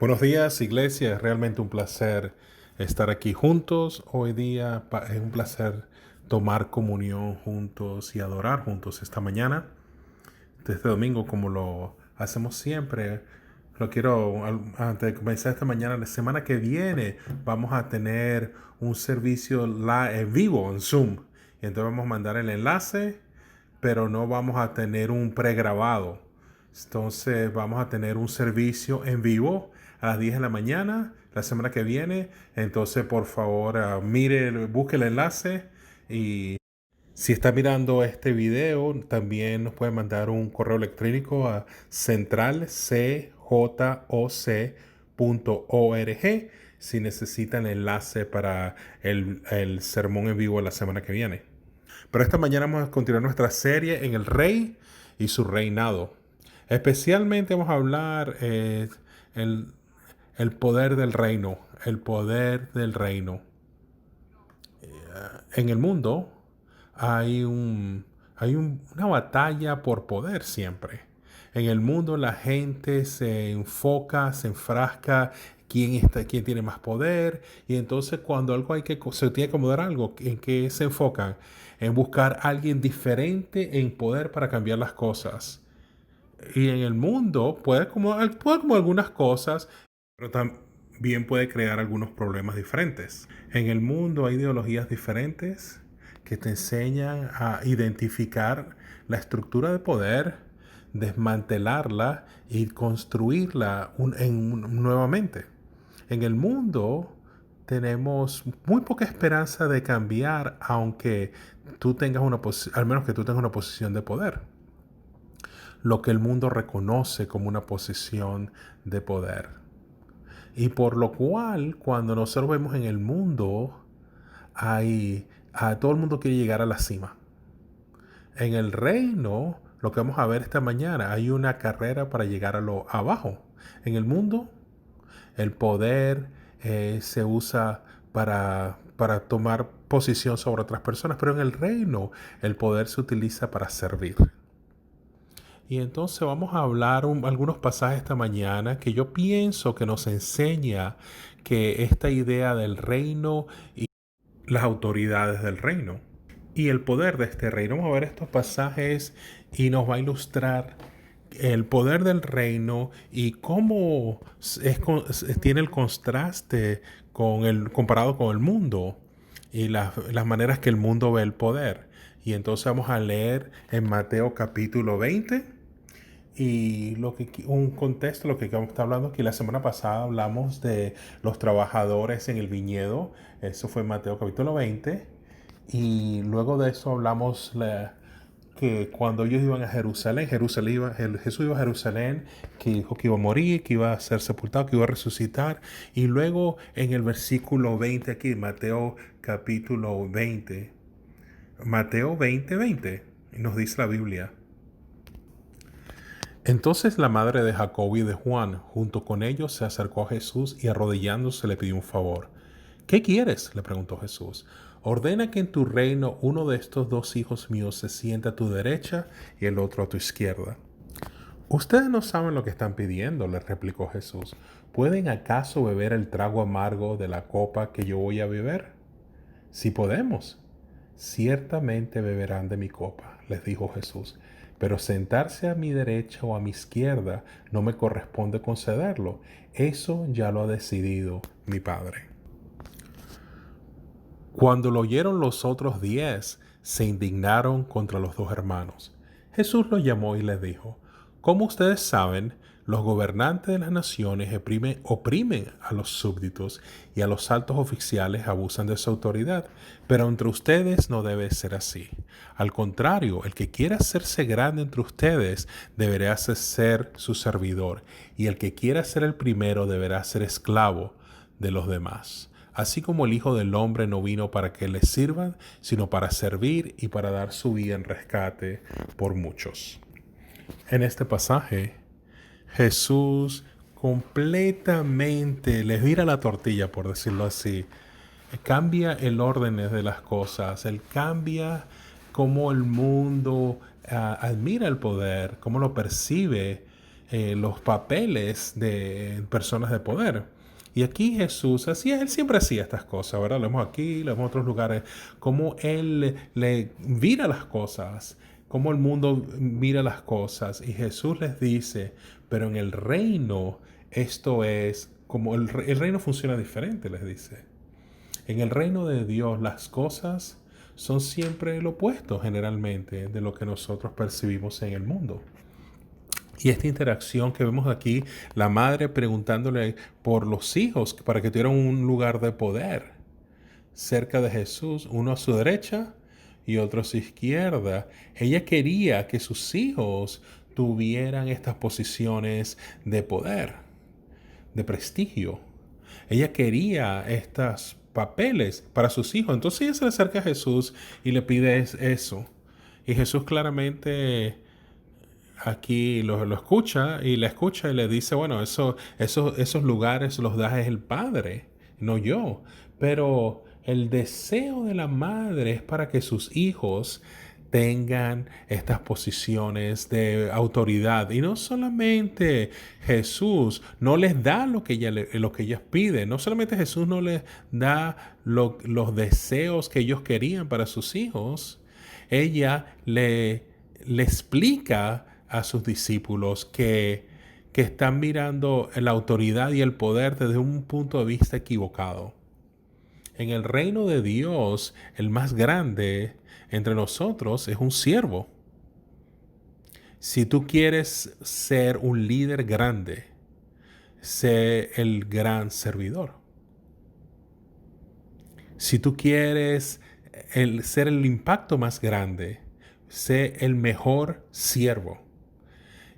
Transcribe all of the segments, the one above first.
Buenos días, iglesia. Es realmente un placer estar aquí juntos. Hoy día es un placer tomar comunión juntos y adorar juntos esta mañana. Este domingo, como lo hacemos siempre, lo quiero, antes de comenzar esta mañana, la semana que viene, vamos a tener un servicio en vivo en Zoom. Y entonces vamos a mandar el enlace, pero no vamos a tener un pregrabado. Entonces vamos a tener un servicio en vivo a las 10 de la mañana la semana que viene. Entonces, por favor, busque el enlace y si está mirando este video, también nos puede mandar un correo electrónico a centralcjoc.org si necesitan el enlace para el sermón en vivo la semana que viene. Pero esta mañana vamos a continuar nuestra serie en el Rey y su reinado. Especialmente vamos a hablar el, el poder del reino, el poder del reino. En el mundo una batalla por poder siempre. En el mundo la gente se enfoca, se enfrasca quién tiene más poder, y entonces cuando se tiene que acomodar algo, ¿en qué se enfocan? En buscar a alguien diferente en poder para cambiar las cosas. Y en el mundo puede como algunas cosas, pero también puede crear algunos problemas diferentes. En el mundo hay ideologías diferentes que te enseñan a identificar la estructura de poder, desmantelarla y construirla nuevamente. En el mundo tenemos muy poca esperanza de cambiar, aunque al menos que tú tengas una posición de poder, lo que el mundo reconoce como una posición de poder. Y por lo cual, cuando nosotros vemos en el mundo, todo el mundo quiere llegar a la cima. En el reino, lo que vamos a ver esta mañana, hay una carrera para llegar a lo abajo. En el mundo, el poder se usa para tomar posición sobre otras personas, pero en el reino, el poder se utiliza para servir. Y entonces vamos a hablar algunos pasajes esta mañana que yo pienso que nos enseña que esta idea del reino y las autoridades del reino y el poder de este reino. Vamos a ver estos pasajes y nos va a ilustrar el poder del reino y cómo tiene el contraste comparado con el mundo y las maneras que el mundo ve el poder. Y entonces vamos a leer en Mateo capítulo 20. Y un contexto, lo que está hablando aquí, la semana pasada hablamos de los trabajadores en el viñedo. Eso fue Mateo capítulo 20. Y luego de eso hablamos que cuando ellos iban a Jerusalén, Jesús iba a Jerusalén, que dijo que iba a morir, que iba a ser sepultado, que iba a resucitar. Y luego en el versículo 20 aquí, Mateo capítulo 20, Mateo 20, nos dice la Biblia. Entonces la madre de Jacobo y de Juan, junto con ellos, se acercó a Jesús y arrodillándose le pidió un favor. ¿Qué quieres?, le preguntó Jesús. Ordena que en tu reino uno de estos dos hijos míos se siente a tu derecha y el otro a tu izquierda. Ustedes no saben lo que están pidiendo, le replicó Jesús. ¿Pueden acaso beber el trago amargo de la copa que yo voy a beber? Sí podemos. Ciertamente beberán de mi copa, les dijo Jesús, pero sentarse a mi derecha o a mi izquierda no me corresponde concederlo. Eso ya lo ha decidido mi Padre. Cuando lo oyeron los otros 10, se indignaron contra los dos hermanos. Jesús los llamó y les dijo: Como ustedes saben, los gobernantes de las naciones oprimen a los súbditos y a los altos oficiales abusan de su autoridad, pero entre ustedes no debe ser así. Al contrario, el que quiera hacerse grande entre ustedes deberá ser su servidor, y el que quiera ser el primero deberá ser esclavo de los demás. Así como el Hijo del Hombre no vino para que le sirvan, sino para servir y para dar su vida en rescate por muchos. En este pasaje, Jesús completamente les vira la tortilla, por decirlo así. Cambia el orden de las cosas. Él cambia cómo el mundo admira el poder, cómo lo percibe. los papeles de personas de poder. Y aquí Jesús hacía, él siempre hacía estas cosas, ¿verdad? Lo vemos aquí, lo vemos en otros lugares, cómo él le mira las cosas, cómo el mundo mira las cosas. Y Jesús les dice, pero en el reino esto es, como el reino funciona diferente, les dice. En el reino de Dios las cosas son siempre lo opuesto generalmente de lo que nosotros percibimos en el mundo. Y esta interacción que vemos aquí, la madre preguntándole por los hijos para que tuvieran un lugar de poder cerca de Jesús, uno a su derecha y otro a su izquierda. Ella quería que sus hijos tuvieran estas posiciones de poder, de prestigio. Ella quería estos papeles para sus hijos. Entonces ella se le acerca a Jesús y le pide eso. Y Jesús claramente aquí lo escucha y le escucha y le dice, bueno, esos lugares los da el Padre, no yo. Pero el deseo de la madre es para que sus hijos tengan estas posiciones de autoridad. Y no solamente Jesús no les da lo que ellas piden. No solamente Jesús no les da los deseos que ellos querían para sus hijos. Ella le explica a sus discípulos que están mirando la autoridad y el poder desde un punto de vista equivocado. En el reino de Dios, el más grande entre nosotros es un siervo. Si tú quieres ser un líder grande, sé el gran servidor. Si tú quieres ser el impacto más grande, sé el mejor siervo.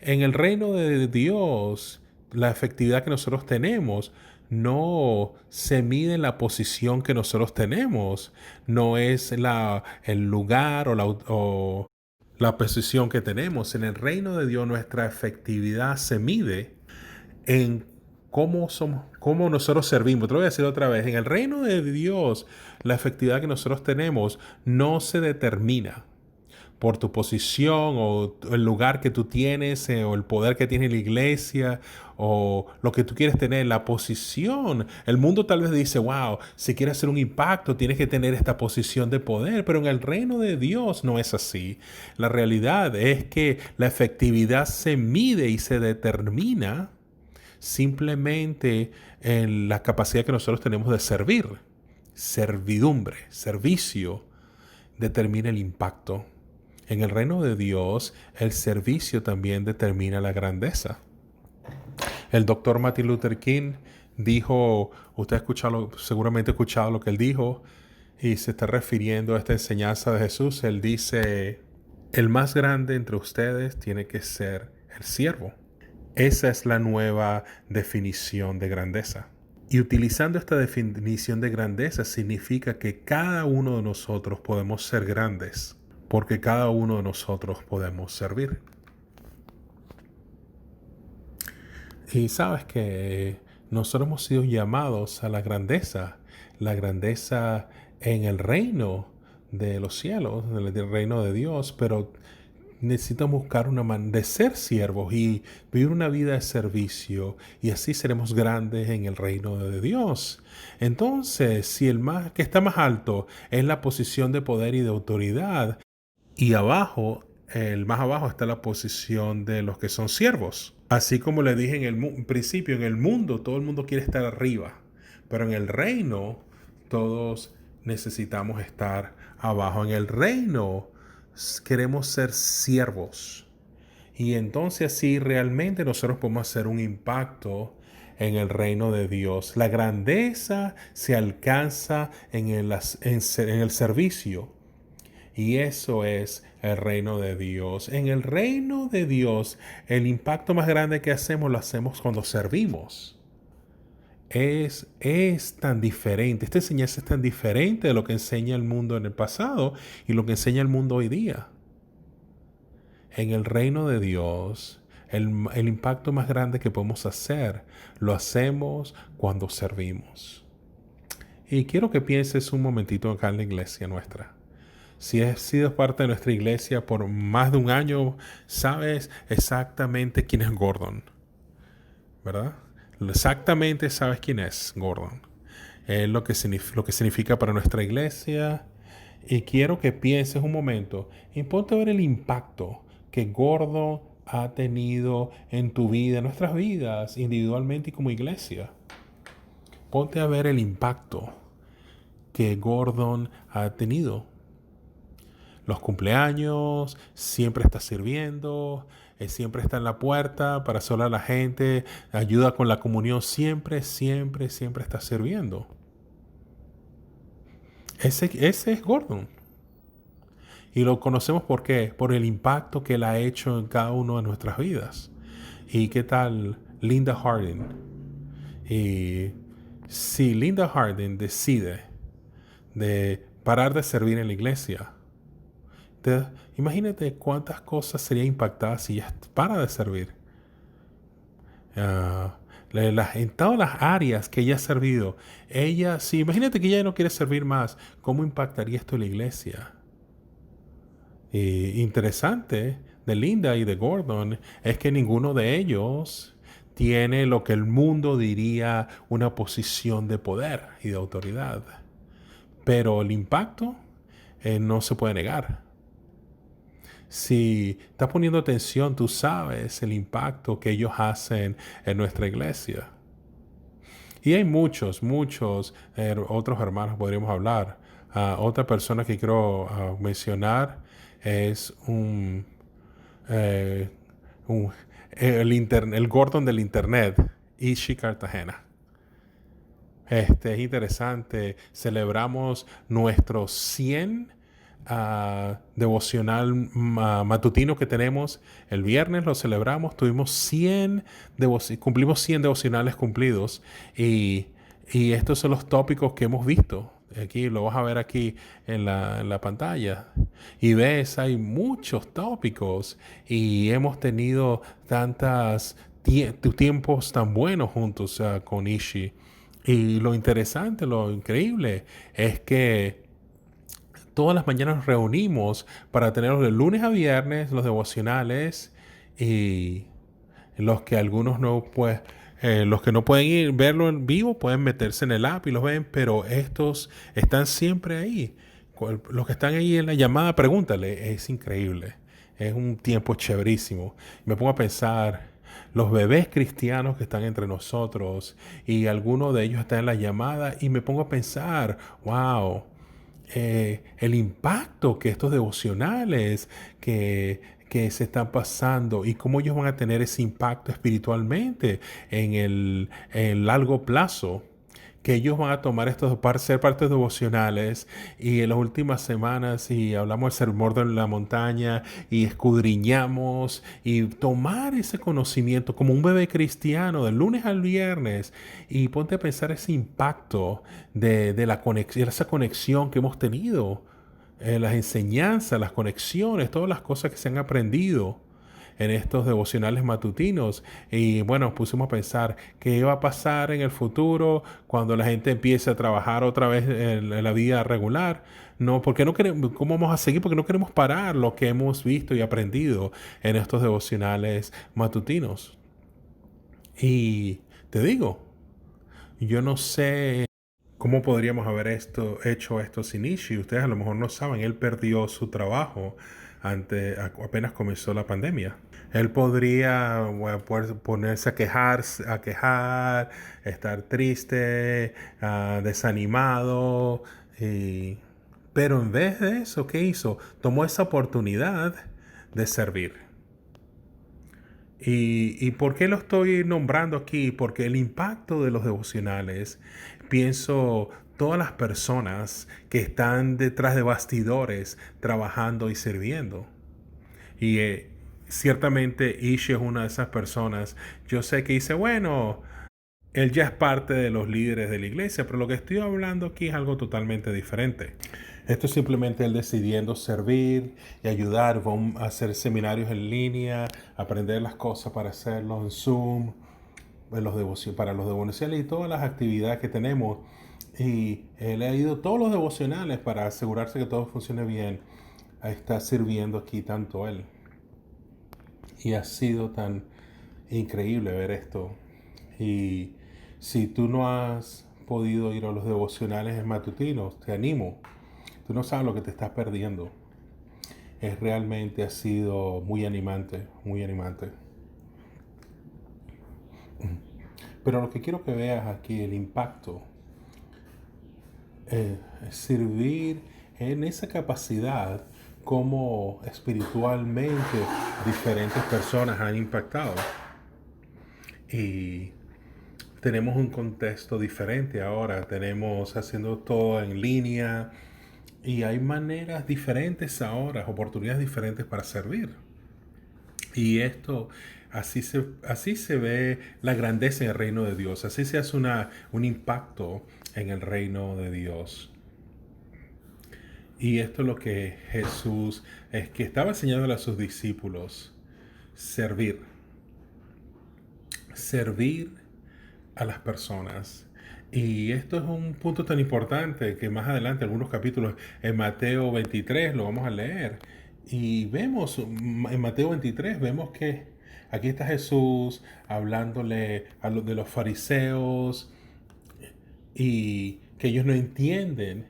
En el reino de Dios, la efectividad que nosotros tenemos no se mide en la posición que nosotros tenemos, no es el lugar o la posición que tenemos. En el reino de Dios nuestra efectividad se mide en cómo nosotros servimos. Te lo voy a decir otra vez. En el reino de Dios, la efectividad que nosotros tenemos no se determina por tu posición o el lugar que tú tienes o el poder que tiene la iglesia o lo que tú quieres tener, la posición. El mundo tal vez dice, wow, si quieres hacer un impacto tienes que tener esta posición de poder, pero en el reino de Dios no es así. La realidad es que la efectividad se mide y se determina simplemente en la capacidad que nosotros tenemos de servir. Servidumbre, servicio, determina el impacto. En el reino de Dios, el servicio también determina la grandeza. El doctor Martin Luther King dijo, usted ha escuchado, seguramente ha escuchado lo que él dijo, y se está refiriendo a esta enseñanza de Jesús. Él dice, el más grande entre ustedes tiene que ser el siervo. Esa es la nueva definición de grandeza. Y utilizando esta definición de grandeza significa que cada uno de nosotros podemos ser grandes, porque cada uno de nosotros podemos servir. Y sabes que nosotros hemos sido llamados a la grandeza en el reino de los cielos, en el reino de Dios, pero necesitamos buscar una manera de ser siervos y vivir una vida de servicio, y así seremos grandes en el reino de Dios. Entonces, si el que está más alto es la posición de poder y de autoridad, y el más abajo está la posición de los que son siervos. Así como le dije en el principio, en el mundo todo el mundo quiere estar arriba, pero en el reino todos necesitamos estar abajo. En el reino queremos ser siervos. Y entonces así realmente nosotros podemos hacer un impacto en el reino de Dios. La grandeza se alcanza en el servicio. Y eso es el reino de Dios. En el reino de Dios, el impacto más grande que hacemos lo hacemos cuando servimos. Es tan diferente, esta enseñanza es tan diferente de lo que enseña el mundo en el pasado y lo que enseña el mundo hoy día. En el reino de Dios, el impacto más grande que podemos hacer, lo hacemos cuando servimos. Y quiero que pienses un momentito acá en la iglesia nuestra. Si has sido parte de nuestra iglesia por más de un año, sabes exactamente quién es Gordon. ¿verdad? Exactamente sabes quién es Gordon. Es lo que significa para nuestra iglesia. Y quiero que pienses un momento y ponte a ver el impacto que Gordon ha tenido en tu vida, en nuestras vidas, individualmente y como iglesia. Ponte a ver el impacto que Gordon ha tenido. Los cumpleaños, siempre está sirviendo, siempre está en la puerta para saludar a la gente, ayuda con la comunión, siempre, siempre, siempre está sirviendo. Ese es Gordon. Y lo conocemos ¿por qué? Por el impacto que él ha hecho en cada uno de nuestras vidas. ¿Y qué tal Linda Harding? Y si Linda Harding decide de parar de servir en la iglesia, imagínate cuántas cosas serían impactadas si ella para de servir. En todas las áreas que ella ha servido, si imagínate que ella no quiere servir más, ¿cómo impactaría esto en la iglesia? Interesante de Linda y de Gordon es que ninguno de ellos tiene lo que el mundo diría una posición de poder y de autoridad. Pero el impacto no se puede negar. Si estás poniendo atención, tú sabes el impacto que ellos hacen en nuestra iglesia. Y hay muchos otros hermanos podríamos hablar. Otra persona que quiero mencionar es eh, un- el Gordon del Internet, Ishi Cartagena. Es interesante. Celebramos nuestro 100 devocional matutino que tenemos. El viernes lo celebramos. Cumplimos 100 devocionales cumplidos. Y, y estos son los tópicos que hemos visto. Aquí lo vas a ver aquí en la pantalla. Y ves, hay muchos tópicos. Y hemos tenido tiempos tan buenos juntos con Ishi. Y lo interesante, lo increíble, es que todas las mañanas nos reunimos para tener de lunes a viernes los devocionales y los que algunos no, pues, los que no pueden ir verlo en vivo pueden meterse en el app y los ven, pero estos están siempre ahí. Los que están ahí en la llamada, pregúntale, es increíble. Es un tiempo chéverísimo. Me pongo a pensar, los bebés cristianos que están entre nosotros y alguno de ellos está en la llamada y me pongo a pensar, wow, el impacto que estos devocionales que se están pasando y cómo ellos van a tener ese impacto espiritualmente en el largo plazo, que ellos van a tomar estos para ser partes devocionales y en las últimas semanas y hablamos del sermón de la montaña y escudriñamos y tomar ese conocimiento como un bebé cristiano del lunes al viernes y ponte a pensar ese impacto de la conexión, esa conexión que hemos tenido, las enseñanzas, las conexiones, todas las cosas que se han aprendido en estos devocionales matutinos. Y bueno, pusimos a pensar qué va a pasar en el futuro cuando la gente empiece a trabajar otra vez en la vida regular. No, porque no queremos, ¿cómo vamos a seguir? Porque no queremos parar lo que hemos visto y aprendido en estos devocionales matutinos. Y te digo, yo no sé cómo podríamos haber hecho esto sin Ishi. Ustedes a lo mejor no saben, él perdió su trabajo apenas comenzó la pandemia. Él podría bueno, ponerse a quejar, estar triste, desanimado, y- pero en vez de eso, ¿qué hizo? Tomó esa oportunidad de servir. ¿Y por qué lo estoy nombrando aquí? Porque el impacto de los devocionales, pienso todas las personas que están detrás de bastidores trabajando y sirviendo. Y ciertamente Ishi es una de esas personas. Yo sé que dice, bueno, él ya es parte de los líderes de la iglesia, pero lo que estoy hablando aquí es algo totalmente diferente. Esto es simplemente él decidiendo servir y ayudar. Vamos a hacer seminarios en línea, aprender las cosas para hacerlos en Zoom, para los devocionales y todas las actividades que tenemos. Y él ha ido todos los devocionales para asegurarse que todo funcione bien. Está sirviendo aquí tanto él. Y ha sido tan increíble ver esto. Y si tú no has podido ir a los devocionales matutinos, te animo. Tú no sabes lo que te estás perdiendo. Es realmente ha sido muy animante, muy animante. Pero lo que quiero que veas aquí, el impacto, servir en esa capacidad como espiritualmente diferentes personas han impactado. Y tenemos un contexto diferente ahora, tenemos haciendo todo en línea y hay maneras diferentes ahora, oportunidades diferentes para servir. Y esto, así se ve la grandeza en el reino de Dios, así se hace un impacto en el reino de Dios. Y esto es lo que Jesús es que estaba enseñando a sus discípulos, servir, servir a las personas. Y esto es un punto tan importante que más adelante, algunos capítulos en Mateo 23, lo vamos a leer. Y vemos, en Mateo 23, vemos que aquí está Jesús hablándole a los de los fariseos y que ellos no entienden.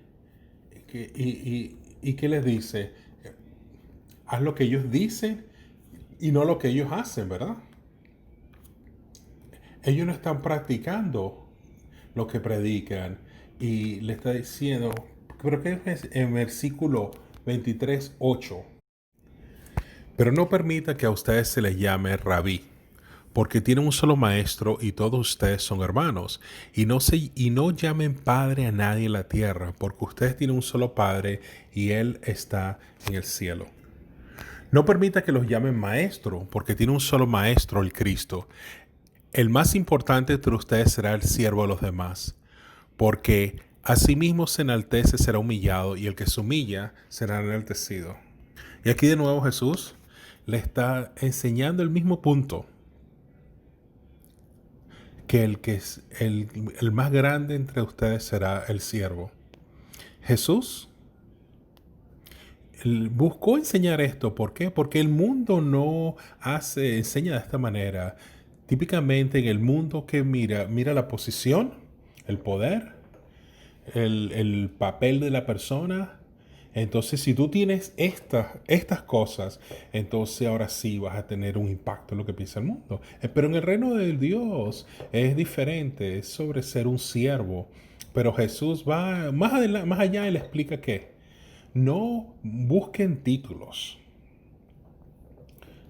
Y ¿qué les dice? Haz lo que ellos dicen y no lo que ellos hacen, ¿verdad? Ellos no están practicando lo que predican. Y le está diciendo, creo que es en versículo 23:8. Pero no permita que a ustedes se les llame rabí, porque tienen un solo maestro y todos ustedes son hermanos. Y no llamen padre a nadie en la tierra, porque ustedes tienen un solo padre y él está en el cielo. No permita que los llamen maestro, porque tiene un solo maestro, el Cristo. El más importante entre ustedes será el siervo de los demás, porque asimismo se enaltece será humillado y el que se humilla será enaltecido. Y aquí de nuevo Jesús le está enseñando el mismo punto, que el que es el más grande entre ustedes será el siervo. Jesús buscó enseñar esto. ¿Por qué? Porque el mundo no enseña de esta manera. Típicamente en el mundo que mira la posición, el poder, el papel de la persona. Entonces, si tú tienes estas cosas, entonces ahora sí vas a tener un impacto en lo que piensa el mundo. Pero en el reino de Dios es diferente, es sobre ser un siervo. Pero Jesús va más adelante, más allá, él explica que no busquen títulos.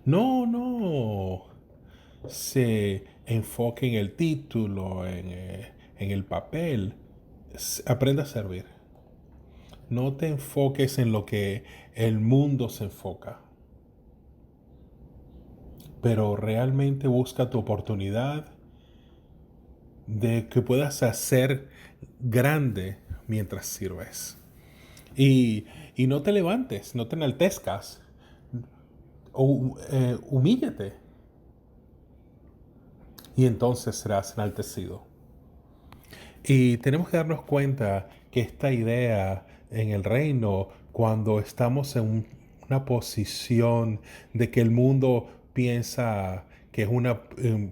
No se enfoquen en el título, en el papel. Aprenda a servir. No te enfoques en lo que el mundo se enfoca, pero realmente busca tu oportunidad de que puedas hacer grande mientras sirves. Y no te levantes, no te enaltezcas, humíllate y entonces serás enaltecido. Y tenemos que darnos cuenta que esta idea en el reino, cuando estamos en una posición de que el mundo piensa que es una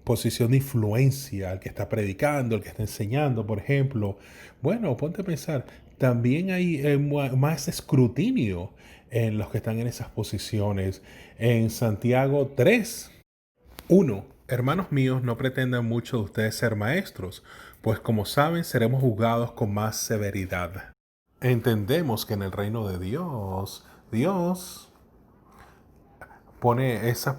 posición de influencia, el que está predicando, el que está enseñando, por ejemplo, bueno, ponte a pensar, también hay más escrutinio en los que están en esas posiciones. En Santiago 3:1, hermanos míos, no pretendan mucho de ustedes ser maestros, pues como saben, seremos juzgados con más severidad. Entendemos que en el reino de Dios, Dios pone esas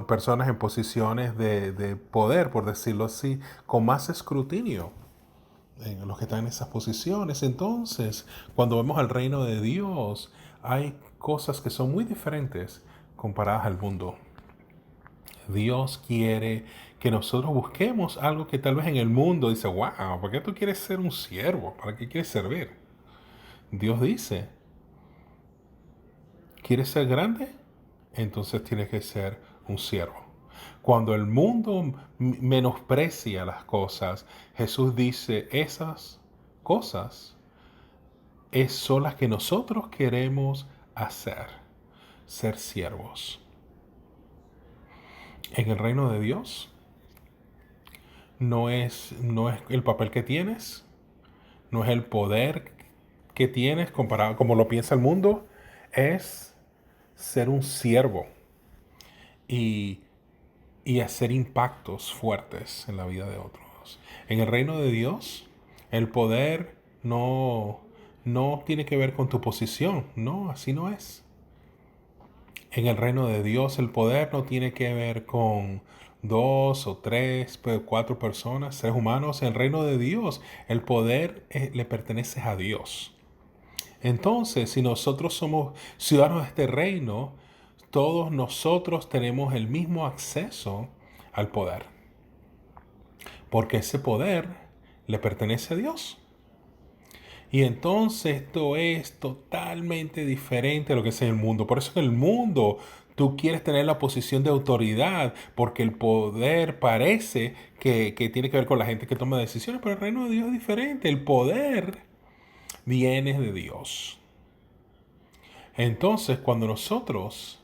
personas en posiciones de poder, por decirlo así, con más escrutinio en los que están en esas posiciones. Entonces, cuando vemos al reino de Dios, hay cosas que son muy diferentes comparadas al mundo. Dios quiere que nosotros busquemos algo que tal vez en el mundo dice, wow, ¿por qué tú quieres ser un siervo? ¿Para qué quieres servir? Dios dice, ¿quieres ser grande? Entonces tienes que ser un siervo. Cuando el mundo menosprecia las cosas, Jesús dice, esas cosas son las que nosotros queremos hacer, ser siervos. En el reino de Dios no es el papel que tienes, no es el poder que tienes comparado como lo piensa el mundo, es ser un siervo y, y hacer impactos fuertes en la vida de otros. En el reino de Dios, el poder no tiene que ver con tu posición, no, así no es. En el reino de Dios, el poder no tiene que ver con dos o tres, cuatro personas, seres humanos. En el reino de Dios, el poder le pertenece a Dios. Entonces, si nosotros somos ciudadanos de este reino, todos nosotros tenemos el mismo acceso al poder, porque ese poder le pertenece a Dios. Y entonces esto es totalmente diferente a lo que es en el mundo. Por eso en el mundo tú quieres tener la posición de autoridad, porque el poder parece que tiene que ver con la gente que toma decisiones, pero el reino de Dios es diferente. El poder viene de Dios. Entonces, cuando nosotros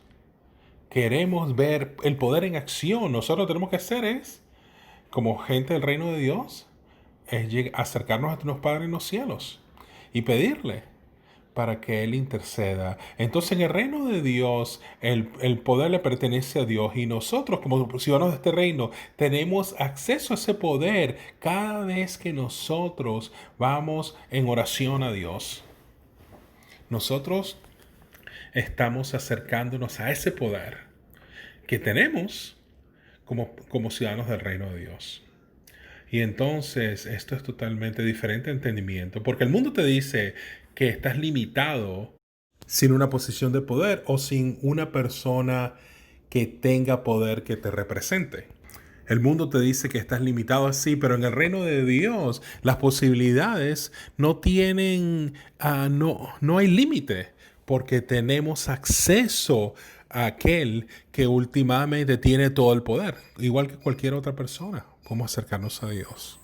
queremos ver el poder en acción, nosotros lo que tenemos que hacer es, como gente del reino de Dios, es acercarnos a nuestro Padre en los cielos y pedirle para que Él interceda. Entonces, en el reino de Dios, el poder le pertenece a Dios y nosotros, como ciudadanos de este reino, tenemos acceso a ese poder cada vez que nosotros vamos en oración a Dios. Nosotros estamos acercándonos a ese poder que tenemos como ciudadanos del reino de Dios. Y entonces esto es totalmente diferente entendimiento, porque el mundo te dice que estás limitado sin una posición de poder o sin una persona que tenga poder que te represente. El mundo te dice que estás limitado así, pero en el reino de Dios las posibilidades no tienen, no hay límite, porque tenemos acceso a aquel que últimamente tiene todo el poder, igual que cualquier otra persona. Podemos acercarnos a Dios.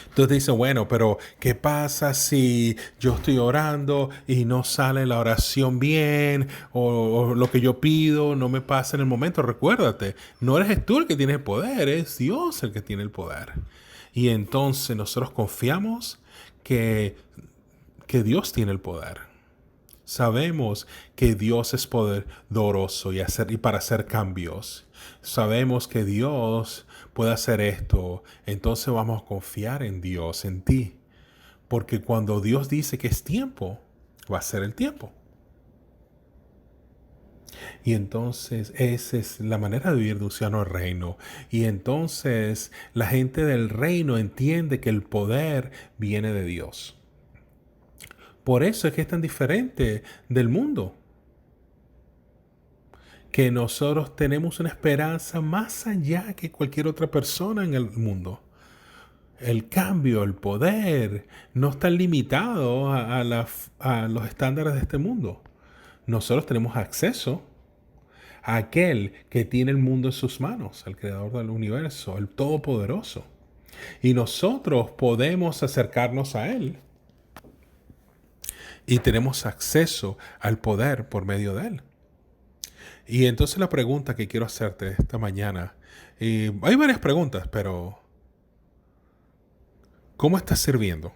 Entonces dicen, bueno, pero ¿qué pasa si yo estoy orando y no sale la oración bien o lo que yo pido no me pasa en el momento? Recuérdate, no eres tú el que tiene el poder, es Dios el que tiene el poder. Y entonces nosotros confiamos que, que Dios tiene el poder. Sabemos que Dios es poderoso y para hacer cambios. Sabemos que Dios puede hacer esto. Entonces vamos a confiar en Dios, en ti. Porque cuando Dios dice que es tiempo, va a ser el tiempo. Y entonces esa es la manera de vivir de un ciudadano del reino. Y entonces la gente del reino entiende que el poder viene de Dios. Por eso es que es tan diferente del mundo. Que nosotros tenemos una esperanza más allá que cualquier otra persona en el mundo. El cambio, el poder, no está limitado a los estándares de este mundo. Nosotros tenemos acceso a aquel que tiene el mundo en sus manos, el creador del universo, el todopoderoso. Y nosotros podemos acercarnos a él. Y tenemos acceso al poder por medio de él. Y entonces la pregunta que quiero hacerte esta mañana, y hay varias preguntas, pero ¿cómo estás sirviendo?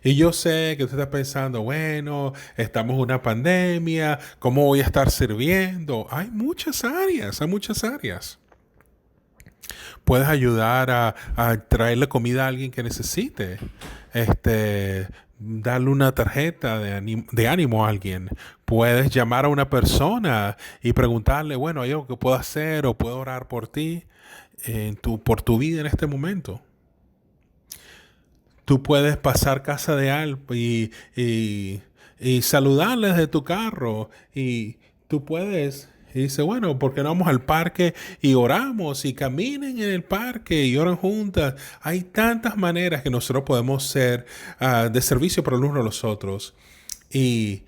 Y yo sé que usted está pensando, bueno, estamos en una pandemia, ¿cómo voy a estar sirviendo? Hay muchas áreas, hay muchas áreas. Puedes ayudar a traerle comida a alguien que necesite. Darle una tarjeta de ánimo a alguien. Puedes llamar a una persona y preguntarle, bueno, ¿hay algo que puedo hacer o puedo orar por ti por tu vida en este momento? Tú puedes pasar casa de alguien y saludarle desde tu carro y tú puedes. Y dice, bueno, ¿por qué no vamos al parque y oramos y caminen en el parque y oran juntas? Hay tantas maneras que nosotros podemos ser de servicio para los unos a los otros. Y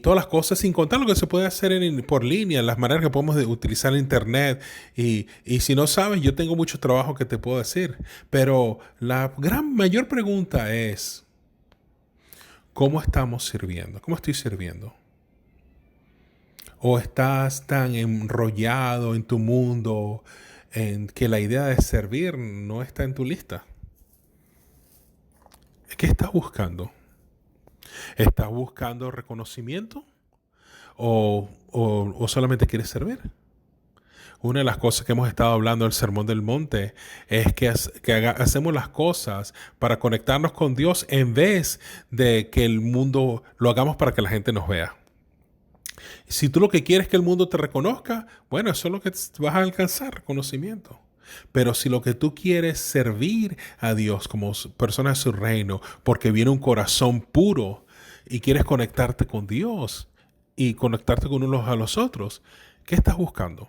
todas las cosas, sin contar lo que se puede hacer por línea, las maneras que podemos utilizar el internet. Y si no sabes, yo tengo mucho trabajo que te puedo decir. Pero la mayor pregunta es, ¿cómo estamos sirviendo? ¿Cómo estoy sirviendo? ¿O estás tan enrollado en tu mundo, en que la idea de servir no está en tu lista. ¿Qué estás buscando? ¿Estás buscando reconocimiento o solamente quieres servir? Una de las cosas que hemos estado hablando del Sermón del Monte es que, hacemos las cosas para conectarnos con Dios en vez de que el mundo lo hagamos para que la gente nos vea. Si tú lo que quieres es que el mundo te reconozca, bueno, eso es lo que vas a alcanzar, reconocimiento. Pero si lo que tú quieres es servir a Dios como persona de su reino, porque viene un corazón puro y quieres conectarte con Dios y conectarte con unos a los otros, ¿qué estás buscando?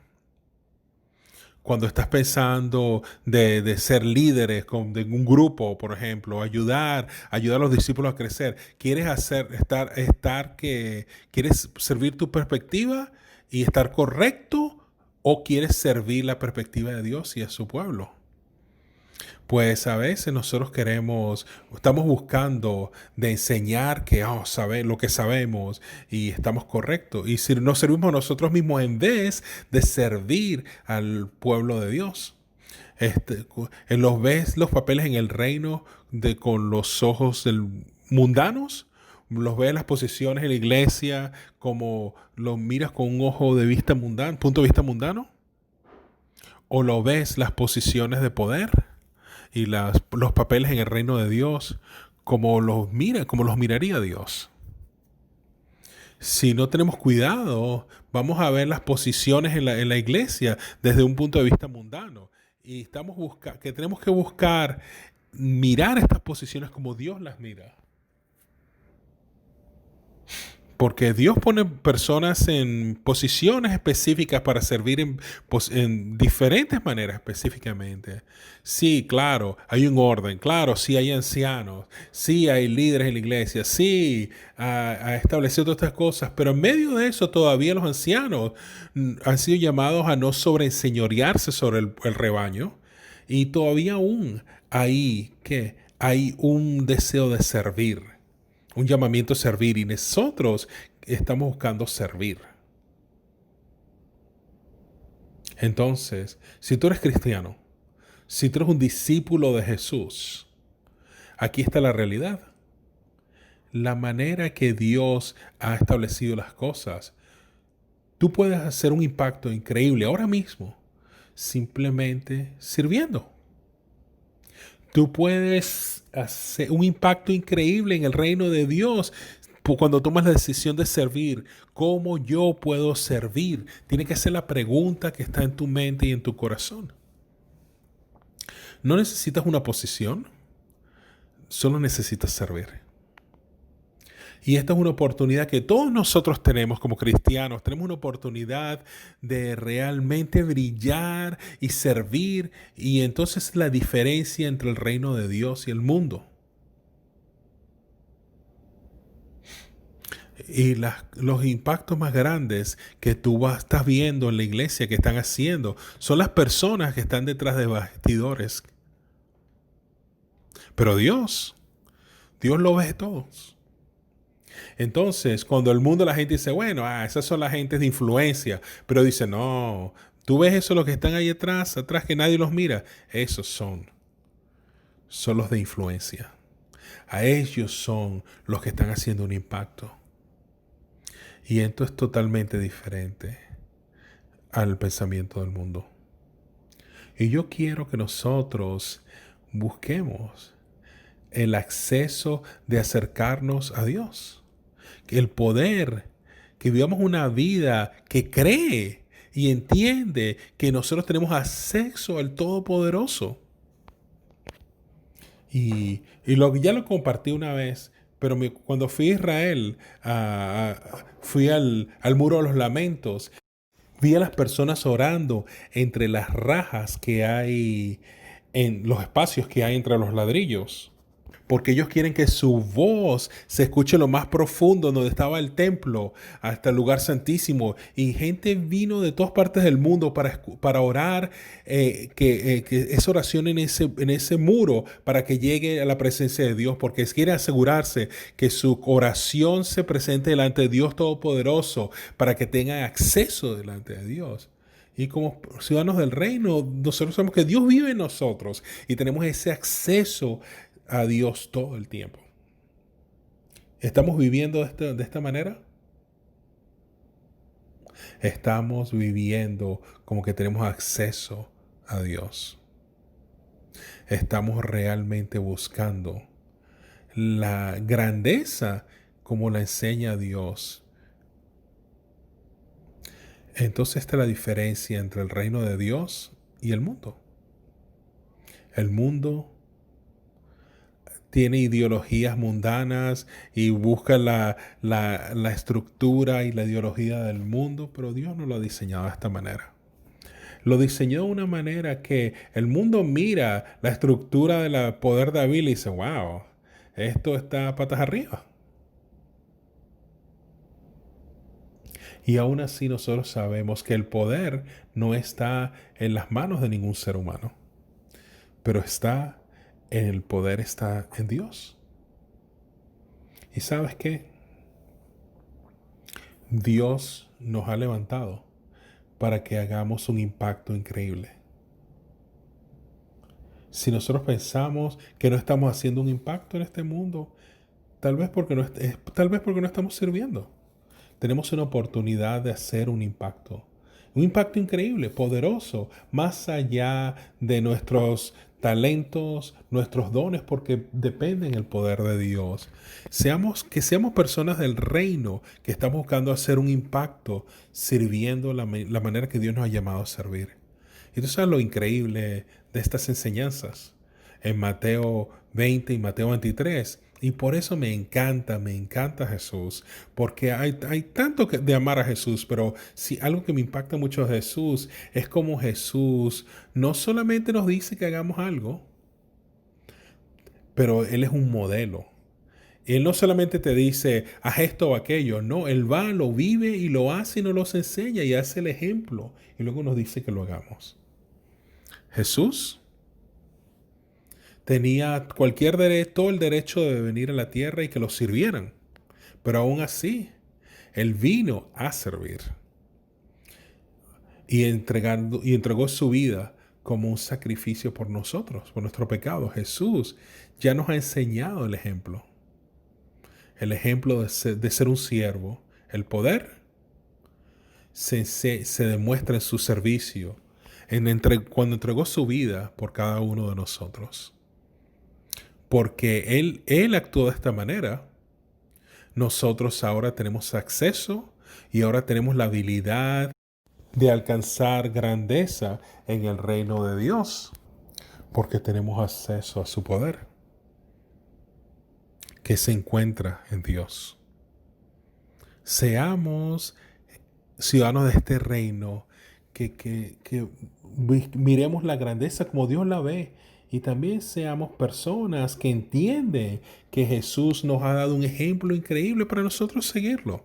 Cuando estás pensando de ser líderes de un grupo, por ejemplo, ayudar a los discípulos a crecer, ¿quieres servir tu perspectiva y estar correcto o quieres servir la perspectiva de Dios y a su pueblo? Pues a veces nosotros estamos buscando de enseñar que saber lo que sabemos y estamos correctos. Y si nos servimos a nosotros mismos en vez de servir al pueblo de Dios. ¿Ves los papeles en el reino con los ojos mundanos? ¿Los ves las posiciones en la iglesia como los miras con un ojo de vista mundano, punto de vista mundano? ¿O lo ves las posiciones de poder y los papeles en el reino de Dios como los miraría Dios? Si no tenemos cuidado, vamos a ver las posiciones en la iglesia desde un punto de vista mundano. Y tenemos que buscar mirar estas posiciones como Dios las mira. Porque Dios pone personas en posiciones específicas para servir en diferentes maneras específicamente. Sí, claro, hay un orden. Claro, sí hay ancianos. Sí hay líderes en la iglesia. Sí, ha establecido todas estas cosas. Pero en medio de eso todavía los ancianos han sido llamados a no sobreenseñorearse sobre el rebaño. Y todavía aún hay un deseo de servir. Un llamamiento a servir y nosotros estamos buscando servir. Entonces, si tú eres cristiano, si tú eres un discípulo de Jesús, aquí está la realidad. La manera que Dios ha establecido las cosas. Tú puedes hacer un impacto increíble ahora mismo simplemente sirviendo. Tú puedes hacer un impacto increíble en el reino de Dios cuando tomas la decisión de servir. ¿Cómo yo puedo servir? Tiene que ser la pregunta que está en tu mente y en tu corazón. No necesitas una posición, solo necesitas servir. Y esta es una oportunidad que todos nosotros tenemos como cristianos. Tenemos una oportunidad de realmente brillar y servir. Y entonces la diferencia entre el reino de Dios y el mundo. Y los impactos más grandes que tú estás viendo en la iglesia que están haciendo son las personas que están detrás de bastidores. Pero Dios lo ve todos. Entonces, cuando el mundo, la gente dice, bueno, esas son las gentes de influencia, pero dice, no, tú ves eso, los que están ahí atrás que nadie los mira, esos son los de influencia. A ellos son los que están haciendo un impacto. Y esto es totalmente diferente al pensamiento del mundo. Y yo quiero que nosotros busquemos el acceso de acercarnos a Dios. El poder, que vivamos una vida que cree y entiende que nosotros tenemos acceso al Todopoderoso. Y ya lo compartí una vez, pero cuando fui a Israel, fui al Muro de los Lamentos, vi a las personas orando entre las rajas que hay, en los espacios que hay entre los ladrillos. Porque ellos quieren que su voz se escuche lo más profundo, donde estaba el templo, hasta el lugar santísimo. Y gente vino de todas partes del mundo para orar, que esa oración en ese muro, para que llegue a la presencia de Dios. Porque quiere asegurarse que su oración se presente delante de Dios Todopoderoso, para que tengan acceso delante de Dios. Y como ciudadanos del reino, nosotros sabemos que Dios vive en nosotros y tenemos ese acceso a Dios todo el tiempo. ¿Estamos viviendo de esta manera? Estamos viviendo como que tenemos acceso a Dios. Estamos realmente buscando la grandeza como la enseña Dios. Entonces esta es la diferencia entre el reino de Dios y el mundo. El mundo tiene ideologías mundanas y busca la estructura y la ideología del mundo, pero Dios no lo ha diseñado de esta manera. Lo diseñó de una manera que el mundo mira la estructura del poder de David y dice, wow, esto está patas arriba. Y aún así nosotros sabemos que el poder no está en las manos de ningún ser humano, pero el poder está en Dios. ¿Y sabes qué? Dios nos ha levantado para que hagamos un impacto increíble. Si nosotros pensamos que no estamos haciendo un impacto en este mundo, tal vez porque no estamos sirviendo. Tenemos una oportunidad de hacer un impacto increíble, poderoso, más allá de nuestros talentos, nuestros dones, porque dependen del poder de Dios. Que seamos personas del reino, que estamos buscando hacer un impacto, sirviendo la manera que Dios nos ha llamado a servir. Y tú sabes lo increíble de estas enseñanzas en Mateo 20 y Mateo 23. Y por eso me encanta Jesús, porque hay tanto de amar a Jesús, pero si algo que me impacta mucho de Jesús es como Jesús no solamente nos dice que hagamos algo, pero Él es un modelo. Él no solamente te dice, haz esto o aquello, no, Él va, lo vive y lo hace y nos los enseña y hace el ejemplo y luego nos dice que lo hagamos. Jesús tenía todo el derecho de venir a la tierra y que lo sirvieran. Pero aún así, Él vino a servir. Y entregó su vida como un sacrificio por nosotros, por nuestro pecado. Jesús ya nos ha enseñado el ejemplo. El ejemplo de ser un siervo. El poder se demuestra en su servicio, cuando entregó su vida por cada uno de nosotros. Porque Él actuó de esta manera, nosotros ahora tenemos acceso y ahora tenemos la habilidad de alcanzar grandeza en el reino de Dios, porque tenemos acceso a su poder, que se encuentra en Dios. Seamos ciudadanos de este reino, que miremos la grandeza como Dios la ve. Y también seamos personas que entienden que Jesús nos ha dado un ejemplo increíble para nosotros seguirlo.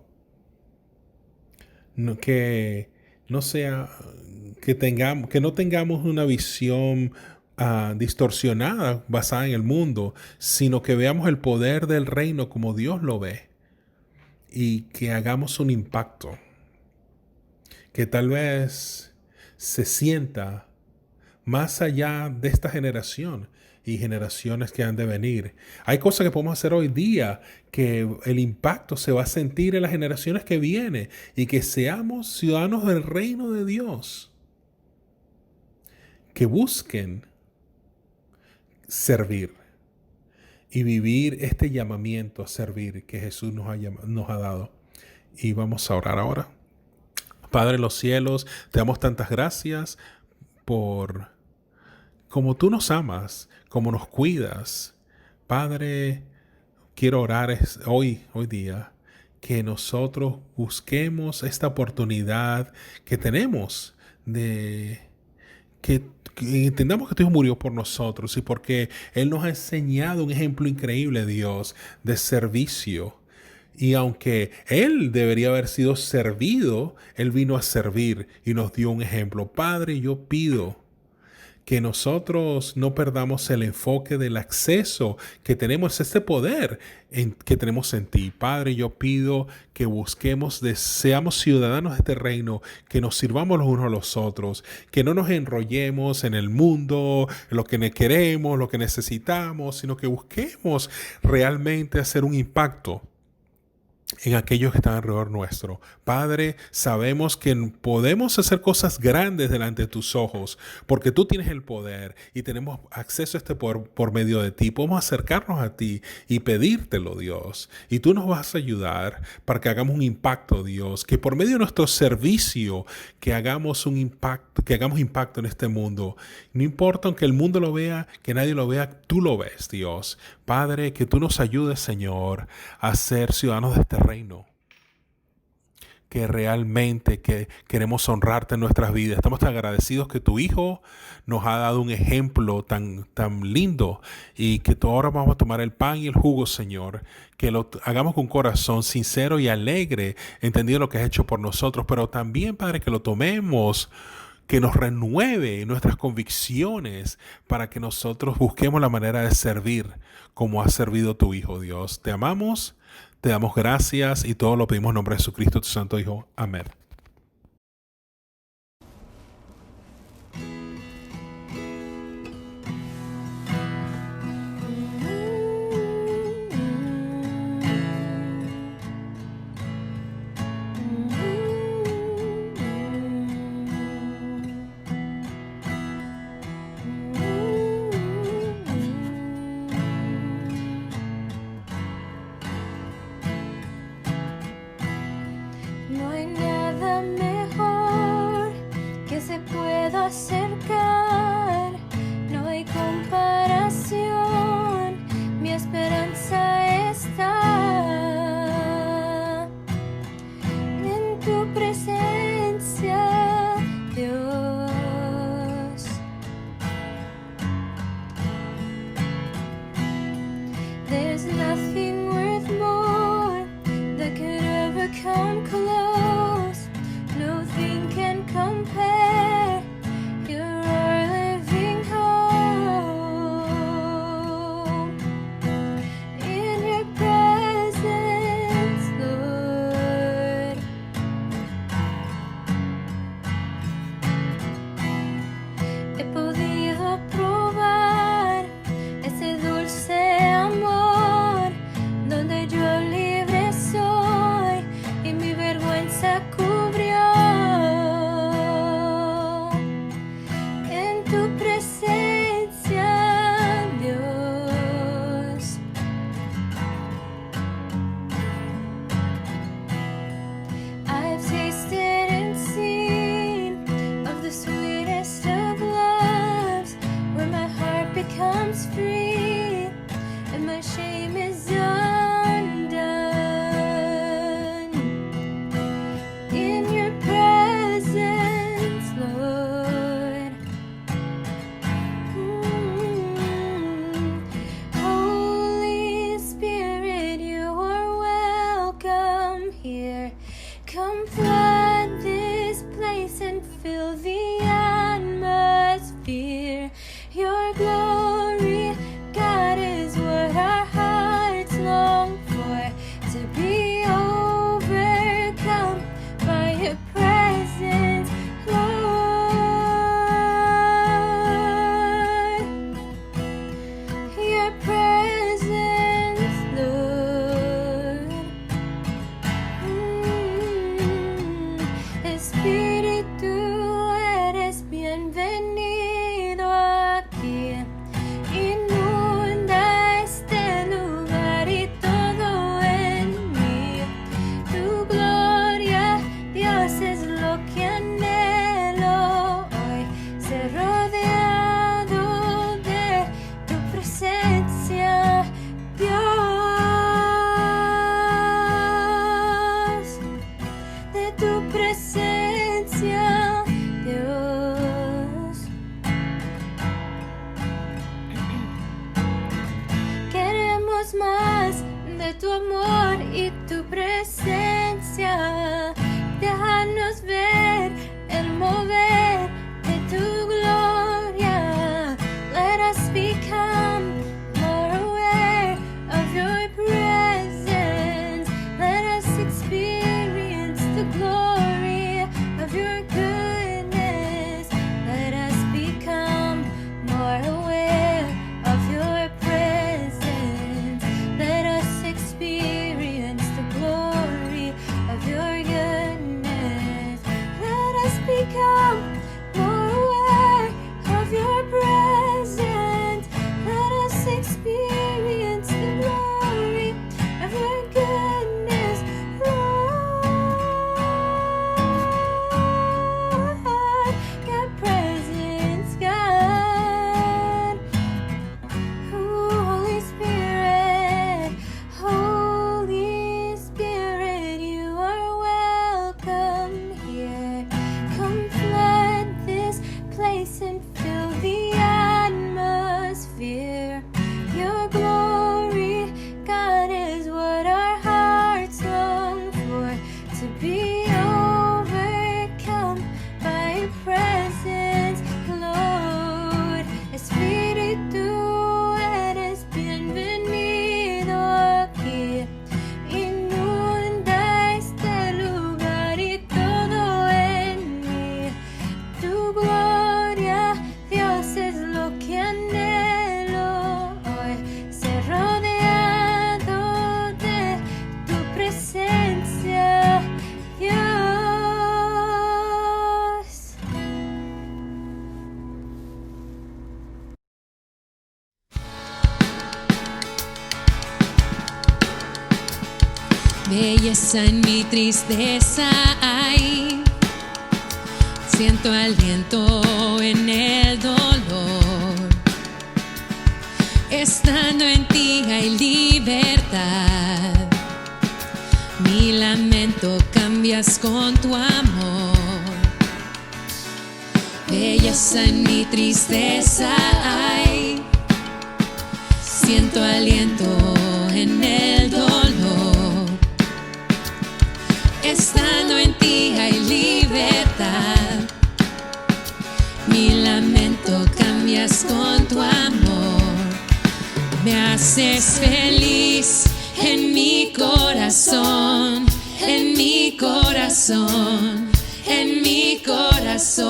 Que no tengamos una visión distorsionada basada en el mundo, sino que veamos el poder del reino como Dios lo ve y que hagamos un impacto que tal vez se sienta más allá de esta generación y generaciones que han de venir. Hay cosas que podemos hacer hoy día que el impacto se va a sentir en las generaciones que vienen y que seamos ciudadanos del reino de Dios, que busquen servir y vivir este llamamiento a servir que Jesús nos ha dado. Y vamos a orar ahora. Padre en los cielos, te damos tantas gracias por como tú nos amas, como nos cuidas. Padre, quiero orar hoy día que nosotros busquemos esta oportunidad que tenemos de que entendamos que Dios murió por nosotros y porque Él nos ha enseñado un ejemplo increíble, Dios, de servicio. Y aunque Él debería haber sido servido, Él vino a servir y nos dio un ejemplo. Padre, yo pido que nosotros no perdamos el enfoque del acceso que tenemos, este poder que tenemos en ti. Padre, yo pido que busquemos, seamos ciudadanos de este reino, que nos sirvamos los unos a los otros, que no nos enrollemos en el mundo, en lo que queremos, lo que necesitamos, sino que busquemos realmente hacer un impacto en aquellos que están alrededor nuestro. Padre, sabemos que podemos hacer cosas grandes delante de tus ojos, porque tú tienes el poder y tenemos acceso a este poder por medio de ti. Podemos acercarnos a ti y pedírtelo, Dios. Y tú nos vas a ayudar para que hagamos un impacto, Dios, que por medio de nuestro servicio, que hagamos un impacto, que hagamos impacto en este mundo. No importa aunque el mundo lo vea, que nadie lo vea, tú lo ves, Dios. Padre, que tú nos ayudes, Señor, a ser ciudadanos de este reino, que realmente que queremos honrarte en nuestras vidas. Estamos tan agradecidos que tu Hijo nos ha dado un ejemplo tan lindo, y que ahora vamos a tomar el pan y el jugo, Señor, que lo hagamos con un corazón sincero y alegre, entendiendo lo que has hecho por nosotros, pero también, Padre, que lo tomemos, que nos renueve nuestras convicciones para que nosotros busquemos la manera de servir como ha servido tu Hijo, Dios. Te amamos, te damos gracias y todo lo pedimos en nombre de Jesucristo, tu Santo Hijo. Amén. No hay nada mejor que se pueda acercar, no hay comparación, mi esperanza está en tu presencia, Dios. There's nothing worth more that could ever come close. Nothing can compare. Belleza en mi tristeza hay, siento aliento en el dolor. Estando en ti hay libertad, mi lamento cambias con tu amor. Belleza en mi tristeza hay, siento aliento en el dolor. Estando en ti hay libertad, mi lamento cambias con tu amor. Me haces feliz en mi corazón, en mi corazón, en mi corazón.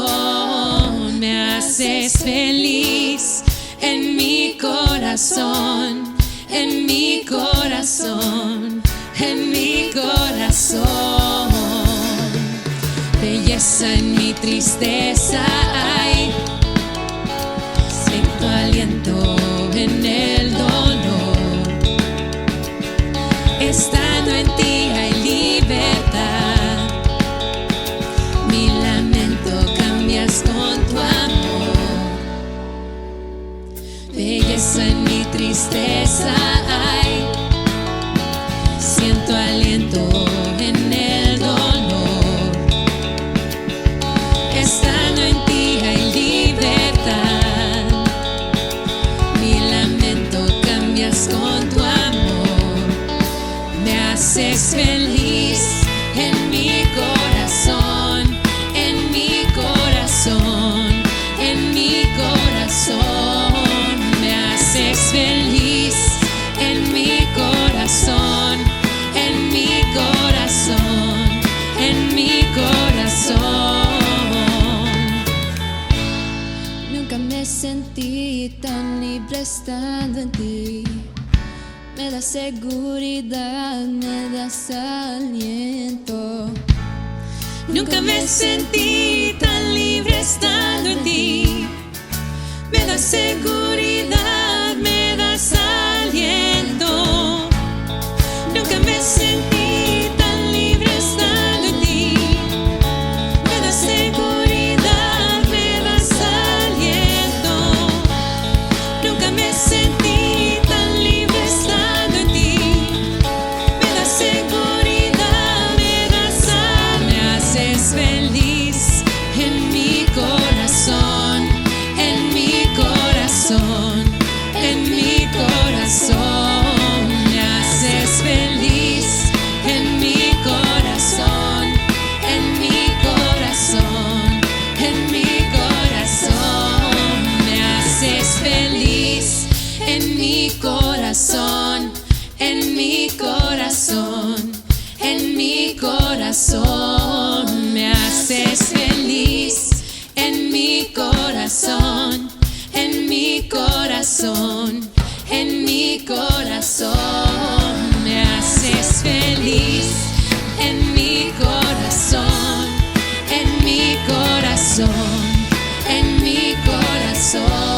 Me haces feliz en mi corazón, en mi corazón, en mi corazón. Belleza en mi tristeza hay, siento aliento en el dolor. Estando en ti hay libertad, mi lamento cambias con tu amor. Belleza en mi tristeza hay, siento aliento en el dolor. Estando en ti hay libertad, mi lamento cambias con tu amor. Me haces feliz en mi corazón, en mi corazón, en mi corazón. Me haces feliz en mi corazón, en mi corazón, en mi corazón. Nunca me sentí tan libre estando en ti. Me das seguridad, me das aliento. Nunca me sentí tan libre estando en ti. Me das seguridad, me das aliento. Nunca me sentí tan libre estando en ti. Me das seguridad, me das aliento. Nunca me sentí tan libre estando en ti. Me das seguridad, me das aliento. Me haces feliz en mi corazón, en mi corazón, en mi corazón. Me haces feliz en mi corazón, en mi corazón, en mi corazón. Me haces feliz en mi corazón, en mi corazón, en mi corazón. Me haces feliz en mi corazón, en mi corazón, en mi corazón. Me haces feliz en mi corazón, en mi corazón, en mi corazón.